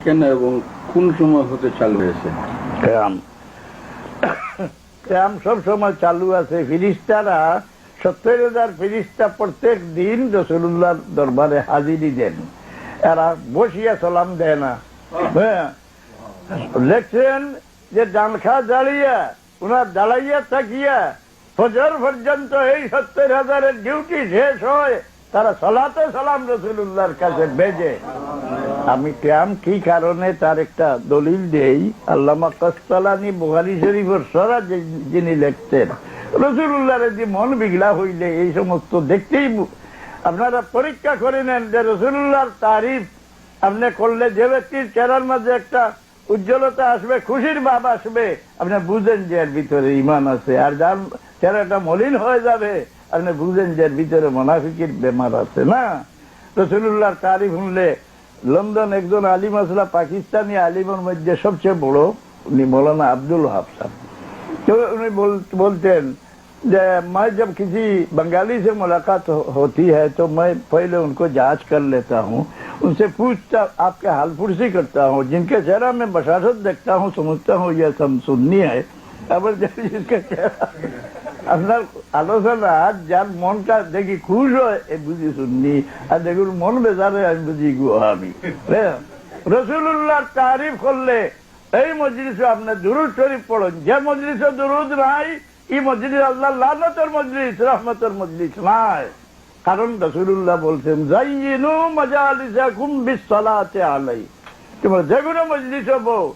কেন এবং কোন সময় হতে চালু হয়েছে? ক্যাম সব সময় চালু আছে। ফিরিস্তারা 70,000 ফিরিস্তা প্রত্যেক দিন রাসূলুল্লাহর দরবারে হাজিরি দেন। এরা বসিয়া সালাম দেয় না। হ্যাঁ, দেখছেন যে ডানখা দাঁড়িয়ে ওনার দাঁড়াইয়া থাকিয়া ফজর পর্যন্ত এই 70,000-এর ডিউটি শেষ হয়, তারা সালাতে সালাম রাসূলুল্লাহর কাছে ভেজে। আমি ক্যাম কি কারণে তার একটা দলিল দেই। আল্লামা কাসতালানী বুখারী শরীফের সরা যিনি লিখতেন, রাসূলুল্লাহর যে মন বিগলা হইলে এই সমস্ত দেখতেই আপনারা পরীক্ষা করে নেন যে রাসূলুল্লাহর তারিফ আপনি করলে যে ব্যক্তির চেহারার মাঝে একটা উজ্জ্বলতা আসবে, খুশির ভাব আসবে, আপনি বুঝেন যে এর ভিতরে ঈমান আছে। আর যার চেহারাটা মলিন হয়ে যাবে আপনি বুঝেন যে এর ভিতরে মুনাফিকের বেমার আছে। না, রাসূলুল্লাহর তারিফ শুনলে লন্ডন একজন আলিম আসলা, পাকিস্তানি আলিমের মধ্যে সবচেয়ে বড়, উনি মৌলানা আব্দুল ওয়াহাব সাহেব। তো উনি बोलते যে मैं जब किसी बंगाली से मुलाकात होती है तो मैं पहले उनको जांच कर लेता हूँ, उनसे पूछता, आपके हाल पुरसी करता हूँ, जिनके चेहरा में बशारत देखता हूँ समझता हूँ ये सब सुन्नी है। আবার जिसका चेहरा আপনার আলোচনা যার মনটা দেখি খুশ হয় এ বুঝি সুন্নি, আর দেখুন মন বেজারে আমি বুঝি গুহাবি। রাসূলুল্লাহর তারিফ করলে এই মজলিসে আপনি দুরূদ শরীফ পড়েন। যে মজলিসে দুরূদ নাই এই মজলিস আল্লাহ লানতের মজলিস, রহমতের মজলিস নাই। কারণ রাসূলুল্লাহ বলছেন যায়িনু মাজালিসাকুম বিসসালাতি আলাই, তোমরা যে কোনো মজলিসে বউ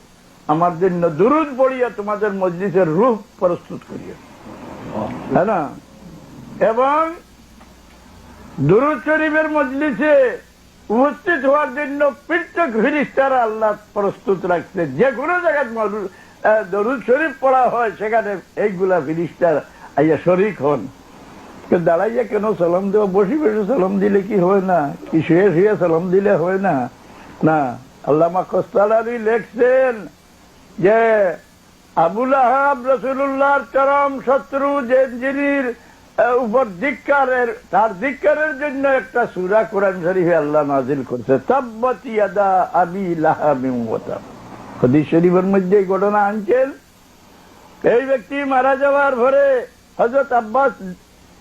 আমার জন্য দুরূদ পড়িয়া তোমাদের মজলিসের রূহ প্রস্তুত করিয়া, হ্যাঁ না। এবং দুরূদ শরীফের মজলিসে উপস্থিত হওয়ার জন্য পৃথক ফেরেশতারা আল্লাহ প্রস্তুত রাখছে। যে কোনো জায়গায় দরুদ শরীফ পড়া হয় সেখানে এইগুলা ফেরেশতারা আইয়া শরীক হন। দাঁড়াইয়া কেন সালাম দেওয়া? বসে বসে সালাম দিলে কি হয় না? কি শুয়ে শুয়ে সালাম দিলে হয় না? না, আল্লামা কাসতালানী লিখছেন যে আবুল আহাব রাসূলুল্লাহর চরম শত্রু, যে যিনির উপর ধিক্কারের, তার ধিক্কারের জন্য একটা সূরা কোরআন শরীফে আল্লাহ নাযিল করছে, তাব্বাত ইয়াদা আবি লাহাবিন ওয়া তাব। হাদিস শরীফের মধ্যে এই ঘটনা আনছেন। এই ব্যক্তি মারা যাওয়ার পরে হযরত আব্বাস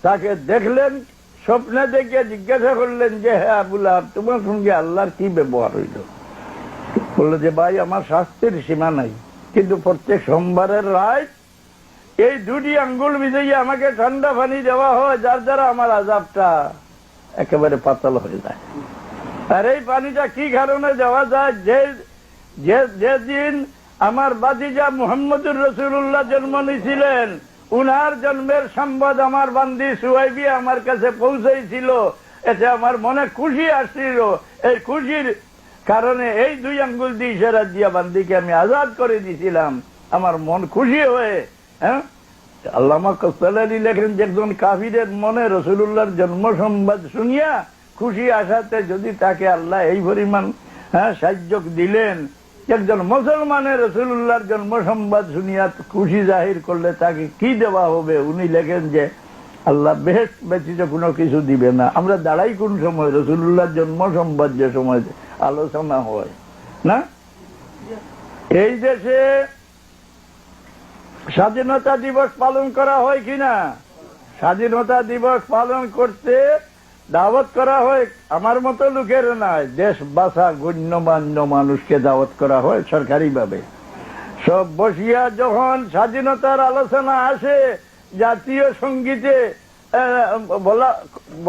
তাকে দেখলেন, স্বপ্নে দেখে জিজ্ঞাসা করলেন যে হে আবুল আহাব, তোমার সঙ্গে আল্লাহর কি ব্যবহার হইল? বললো যে ভাই আমার শাস্তির সীমা নাই, কিন্তু প্রত্যেক সোমবারের রাত এই দুটি আঙ্গুল মিশিয়ে আমাকে ঠান্ডা পানি দেওয়া হয়, যার দ্বারা আমার আযাবটা একেবারে পাতল হয়ে যায়। আর এই পানিটা কি কারণে দেওয়া যায়? যেদিন আমার বাতিজা মুহাম্মদুর রাসূলুল্লাহ জন্ম নিয়েছিলেন, উনার জন্মের সংবাদ আমার বান্দি সুহাইবি আমার কাছে পৌঁছেছিল, এতে আমার মনে খুশি আসছিল। এই খুশির কারণে এই দুই আঙ্গুল দিয়ে ইশারা দিয়া বান্দিকে আমি আজাদ করে দিয়েছিলাম, আমার মন খুশি হয়ে। হ্যাঁ, আল্লামা কাসতালানী লেখেন যে একজন কাফিরের মনে রাসূলুল্লাহর জন্ম সংবাদ শুনিয়া খুশি আসাতে যদি তাকে আল্লাহ এই পরিমাণ সাহায্য দিলেন, একজন মুসলমানের রাসূলুল্লাহর জন্ম সংবাদ শুনিয়া খুশি জাহির করলে তাকে কি দেওয়া হবে? উনি লেখেন যে আল্লাহ বেহেশত ব্যতীত কোনো কিছু দিবে না। আমরা দাঁড়াই কোন সময়? রাসূলুল্লাহর জন্ম সংবাদ যে সময় আলোচনা হয় না। এই দেশে স্বাধীনতা দিবস পালন করা হয় কিনা? স্বাধীনতা দিবস পালন করতে দাওয়াত করা হয় আমার মতো লোকের নয়, দেশ বাসা গণ্যমান্য মানুষকে দাওয়াত করা হয় সরকারি ভাবে। সব বসিয়া যখন স্বাধীনতার আলোচনা আসে, জাতীয় সঙ্গীতে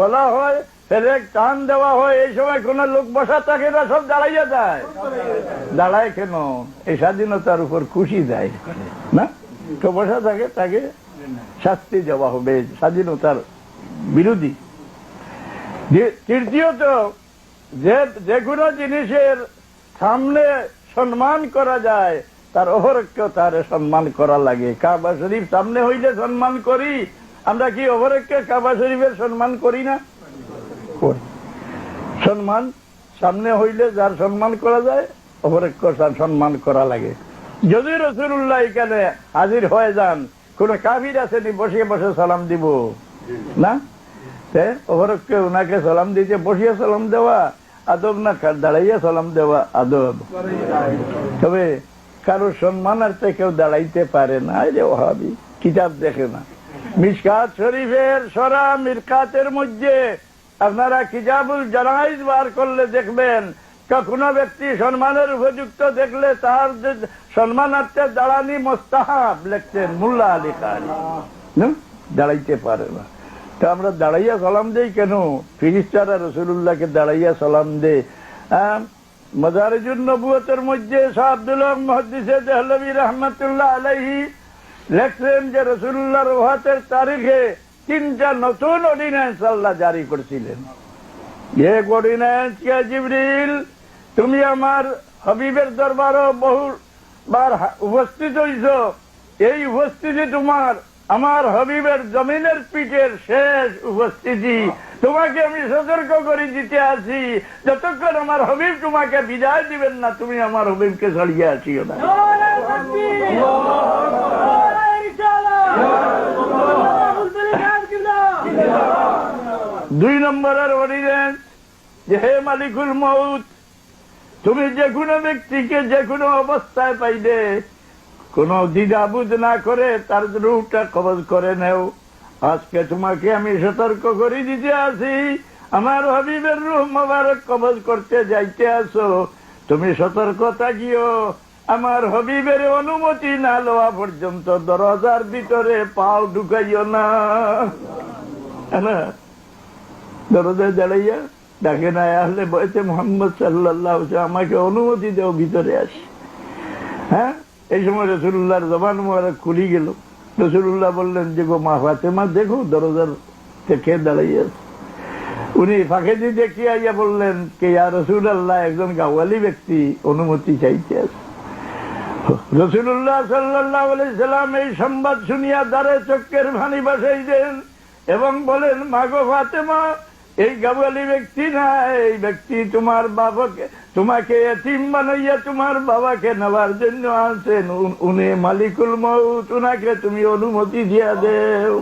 বলা হয়, ফেরেক টান দেওয়া হয়, এই সময় কোন লোক বসা থাকে না, সব দাঁড়াইয়া যায়। দাঁড়ায় কেন? এই স্বাধীনতার উপর খুশি যায় না, তো বসা থাকে, তাকে শাস্তি দেওয়া হবে, স্বাধীনতার বিরোধী। তৃতীয়ত, যে কোনো জিনিসের সামনে সম্মান করা যায় তার অপরক্ষ তার সম্মান করা লাগে। কাবা শরীফ সামনে হইলে সম্মান করি, আমরা কি অপরক্ষে কাবা শরীফের সম্মান করি না? সম্মান সামনে হইলে যার সম্মান করা যায় অপরক্ষ তার সম্মান করা লাগে। যদি রাসূলুল্লাহ এখানে হাজির হয়ে যান, কোন কাফির আসেনি বসে বসে সালাম দিব না, অপরক্ষে ওনাকে সালাম দিতে বসিয়ে সালাম দেওয়া, আদব না, দাঁড়াইয়া সালাম দেওয়া আদব। তবে কারো সম্মানার্থে কেউ দাঁড়াইতে পারে না, রে ওহাবি কিতাব দেখে না। মিশকাত শরীফের সরা মিরকাতের মধ্যে আপনারা কিতাবুল জানাইজ বার করলে দেখবেন, কোনো ব্যক্তি সম্মানের উপযুক্ত দেখলে তার সম্মানার্থে দাঁড়ানি মোস্তাহাব লিখতেন মোল্লা আলী খান। দাঁড়াইতে পারে না, তো আমরা দাঁড়াইয়া সালাম দেই কেন? ফিরিস্তারা রাসূলুল্লাহকে দাঁড়াইয়া সালাম দে। মাদারিজুন নবুয়তের মধ্যে শাহ আব্দুল হক মুহাদ্দিসে দেহলভী রাহমাতুল্লাহ আলাইহি লেখছেন যে রাসূলুল্লাহর ওফাতের তারিখে 3টা নতুন অর্ডিন্যান্স আল্লাহ জারি করেছিলেন। এক অর্ডিন্যান্স কে জিবরিল, তুমি আমার হাবিবের দরবারও বহুবার উপস্থিত হইছ, এই উপস্থিতি তোমার আমার হাবিবের জমিনের পিঠের শেষ উপস্থিতি। তোমাকে আমি সতর্ক করে দিতে আছি, যতক্ষণ আমার হাবিব তোমাকে বিদায় দিবেন না, তুমি আমার হাবিবকে ছাড়িয়ে আসিও না। 2 নম্বরের অর্ডিন্যান্স যে হে মালিকুল মউত, তুমি যে কোনো ব্যক্তিকে যে কোনো অবস্থায় পাইলে কোনো দ্বিধাবোধ না করে তার রূহটা কবজ করে নেও। আজকে তোমাকে আমি সতর্ক করে দিতে আছি, আমার হাবিবের রূহ মোবারক কবজ করতে যাইতে আসো, তুমি সতর্ক থাকিও, আমার হাবিবের অনুমতি না লওয়া পর্যন্ত দরজার ভিতরে পাও ঢুকাইও না। দরজায় দাঁড়াইয়া ডাকে না আসলে বলতে মোহাম্মদ সাল্লাল্লাহু আলাইহি ওয়াসাল্লাম আমাকে অনুমতি দেও, ভিতরে আসি। হ্যাঁ, এই সময় রাসূলুল্লাহর জবান মোবারক খুলি গেল। রাসূলুল্লাহ বললেন যে গো মা ফাতেমা, দেখো দরজার থেকে দাঁড়াইয়া আছে। উনি ফাঁকে দিয়ে দেখিয়ে আইয়া বললেন কে ইয়া রাসূলুল্লাহ, একজন গাওয়ালি ব্যক্তি অনুমতি চাইতে আছে। রাসূলুল্লাহ সাল্লাল্লাহু আলাইহি সাল্লাম এই সংবাদ শুনিয়া দ্বারে চোখের পানি ভাসাই দেন এবং বলেন, মাগো ফাতেমা, এই গাওয়ালি ব্যক্তি না, এই ব্যক্তি তোমার বাবাকে, তোমাকে এতিম বানাইয়া তোমার বাবাকে নেওয়ার জন্য আছেন, উনি মালিকুল মউত, উনাকে তুমি অনুমতি দিয়া দেও।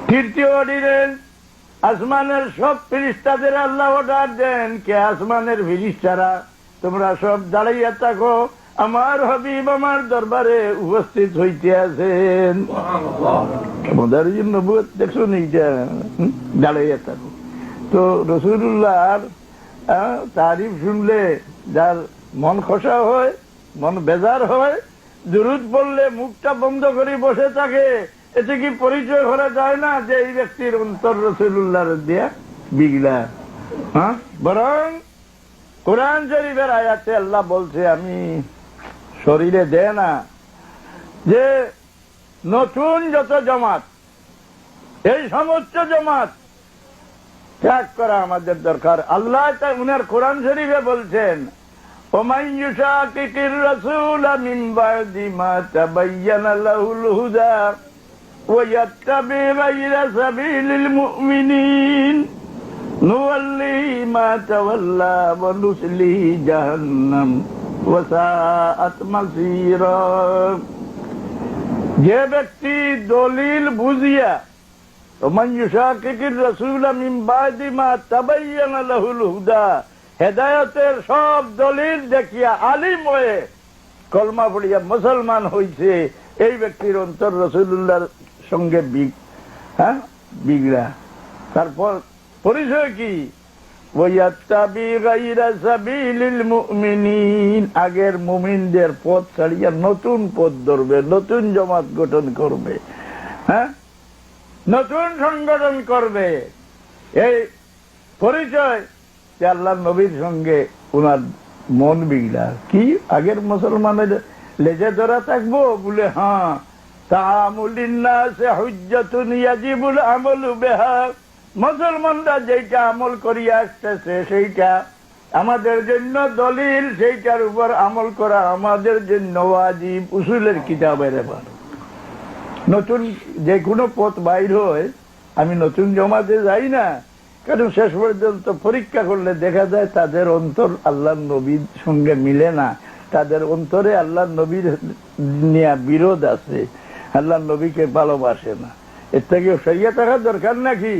3টি অর্ডিন্যান্স, আসমানের সব ফেরেশতাদের আল্লাহ অর্ডার দেন কে আসমানের ফেরেশতারা তোমরা সব দাঁড়াইয়া থাকো, আমার হাবিব আমার দরবারে উপস্থিত হইতে আছেন। মাদারিজুন নবুয়ত দেখছো নি, দাঁড়াইয়া থাকো। তো রাসূলুল্লাহর তারিফ শুনলে যার মন খসা হয়, মন বেজার হয়, দুরূদ পড়লে মুখটা বন্ধ করে বসে থাকে, এতে কি পরিচয় করা যায় না যে এই ব্যক্তির অন্তর রাসূলুল্লাহর দিয়া বিগলা? বরং কোরআন শরীফের আয়াতে আল্লাহ বলছে, আমি শরীরে দে না যে নতুন যত জামাত, এই সমস্ত জামাত ত্যাগ করা আমাদের দরকার। আল্লাহ উনার কোরআন শরীফে বলছেন, ওমান ইউশাকিকির রাসূল মিন বাদি মা তাবায়্যানা লাহুল হুদা ওয়া ইয়াত্তাবি গায়রা সাবিলিল মুমিনিন নুওয়াল্লিহি মা তাওয়াল্লা ওয়া নুসলিহি জাহান্নাম ওয়া সাআত মাসীরা। যে ব্যক্তি দলিল বুঝিয়া, ওমান ইউশাকিকির রাসূল মিন বাদি মা তাবায়্যানা লাহুল হুদা, হেদায়েতের সব দলিল দেখিয়া আলিম হয়ে কলমা পড়িয়া মুসলমান হইছে, এই ব্যক্তির অন্তর রাসূলুল্লাহর সঙ্গে বিগড়া। তারপর পরিচয় কি? ওয়ায়াত্তাবি গায়রা সাবিলিল মুমিনিন, আগের মুমিনদের পথ ছাড়িয়া নতুন পথ ধরবে, নতুন জামাত গঠন করবে, নতুন সংগঠন করবে। এই পরিচয় আল্লাহ নবীর সঙ্গে উনার মন বিগড়া। কি আগের মুসলমানের লেজে ধরা থাকবো বলে? হ্যাঁ, তাআমুলিন নাসি হুজ্জাতুন ইয়াজিবুল আমালু বিহা, মুসলমানরা যেটা আমল করিয়া আসতেছে সেইটা আমাদের জন্য দলিল, সেইটার উপর আমল করা আমাদের জন্য ওয়াজিব। উসুলের কিতাবের এবার নতুন যে কোনো পথ বাইর হয়, আমি নতুন জমাতে যাই না, কারণ শেষ পর্যন্ত পরীক্ষা করলে দেখা যায় তাদের অন্তর আল্লাহ নবীর সঙ্গে মিলে না, তাদের অন্তরে আল্লাহ নবীর নিয়ে বিরোধ আছে, আল্লাহ নবীকে ভালোবাসে না। এর থেকে সরিয়ে থাকার দরকার নাকি?